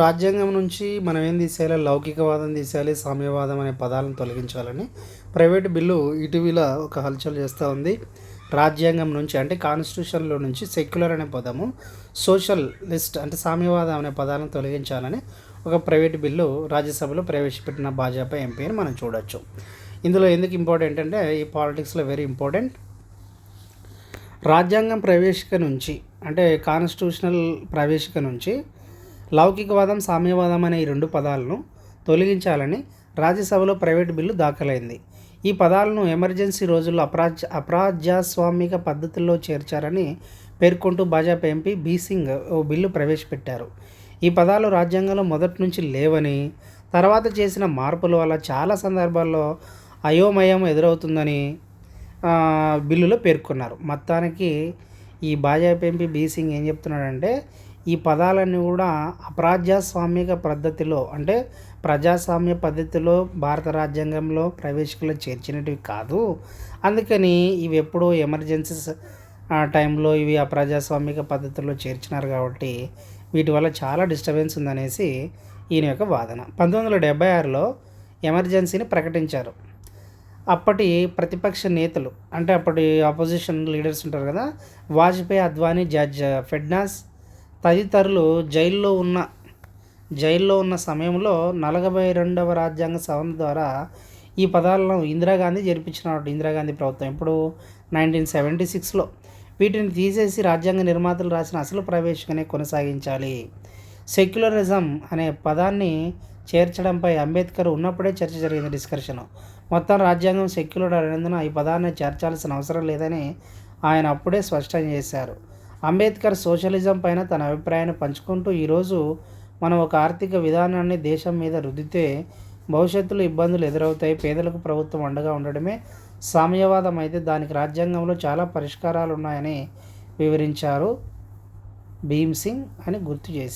రాజ్యాంగం నుంచి మనం ఏం తీసేయాలి? లౌకికవాదం తీసేయాలి, సామ్యవాదం అనే పదాలను తొలగించాలని ప్రైవేట్ బిల్లు ఇటీవల ఒక హల్చల్ చేస్తూ ఉంది. రాజ్యాంగం నుంచి అంటే కాన్స్టిట్యూషన్లో నుంచి సెక్యులర్ అనే పదము, సోషలిస్ట్ అంటే సామ్యవాదం అనే పదాలను తొలగించాలని ఒక ప్రైవేట్ బిల్లు రాజ్యసభలో ప్రవేశపెట్టిన భాజపా ఎంపీ అని మనం చూడొచ్చు. ఇందులో ఎందుకు ఇంపార్టెంట్ అంటే ఈ పాలిటిక్స్లో వెరీ ఇంపార్టెంట్. రాజ్యాంగం ప్రవేశిక నుంచి అంటే కాన్స్టిట్యూషనల్ ప్రవేశిక నుంచి లౌకికవాదం, సామ్యవాదం అనే ఈ రెండు పదాలను తొలగించాలని రాజ్యసభలో ప్రైవేట్ బిల్లు దాఖలైంది. ఈ పదాలను ఎమర్జెన్సీ రోజుల్లో అప్రజాస్వామిక పద్ధతుల్లో చేర్చారని పేర్కొంటూ భాజపా ఎంపీ బీ సింగ్ ఓ బిల్లు ప్రవేశపెట్టారు. ఈ పదాలు రాజ్యాంగంలో మొదటి నుంచి లేవని, తర్వాత చేసిన మార్పుల వల్ల చాలా సందర్భాల్లో అయోమయం ఎదురవుతుందని బిల్లులో పేర్కొన్నారు. మొత్తానికి ఈ భాజపా ఎంపీ బీ సింగ్ ఏం చెప్తున్నాడంటే, ఈ పదాలన్నీ కూడా అప్రజాస్వామిక పద్ధతిలో అంటే ప్రజాస్వామ్య పద్ధతిలో భారత రాజ్యాంగంలో ప్రవేశికలో చేర్చినటివి కాదు. అందుకని ఇవి ఎప్పుడో ఎమర్జెన్సీస్ టైంలో ఇవి అప్రజాస్వామిక పద్ధతిలో చేర్చినారు కాబట్టి వీటి వల్ల చాలా డిస్టర్బెన్స్ ఉందనేసి ఈయన యొక్క వాదన. 1976లో ఎమర్జెన్సీని ప్రకటించారు. అప్పటి ప్రతిపక్ష నేతలు అంటే అప్పటి ఆపోజిషన్ లీడర్స్ ఉంటారు కదా, వాజ్పేయి, అద్వానీ, జడ్జ్ ఫెడ్నాస్ తదితరులు జైల్లో ఉన్న సమయంలో 42వ రాజ్యాంగ సవరణ ద్వారా ఈ పదాలను ఇందిరాగాంధీ జరిపించినాడు. ఇందిరాగాంధీ ప్రభుత్వం ఇప్పుడు 1976లో వీటిని తీసేసి రాజ్యాంగ నిర్మాతలు రాసిన అసలు ప్రవేశికనే కొనసాగించాలి. సెక్యులరిజం అనే పదాన్ని చేర్చడంపై అంబేద్కర్ ఉన్నప్పుడే చర్చ జరిగింది, డిస్కషన్. మొత్తం రాజ్యాంగం సెక్యులర్ అనేందున ఈ పదాన్ని చేర్చాల్సిన అవసరం లేదని ఆయన అప్పుడే స్పష్టం చేశారు. అంబేద్కర్ సోషలిజం పైన తన అభిప్రాయాన్ని పంచుకుంటూ, ఈరోజు మనం ఒక ఆర్థిక విధానాన్ని దేశం మీద రుద్దితే భవిష్యత్తులో ఇబ్బందులు ఎదురవుతాయి. పేదలకు ప్రభుత్వం అండగా ఉండడమే సామ్యవాదం అయితే దానికి రాజ్యాంగంలో చాలా పరిష్కారాలు ఉన్నాయని వివరించారు భీమ్ సింగ్ అని గుర్తు చేశారు.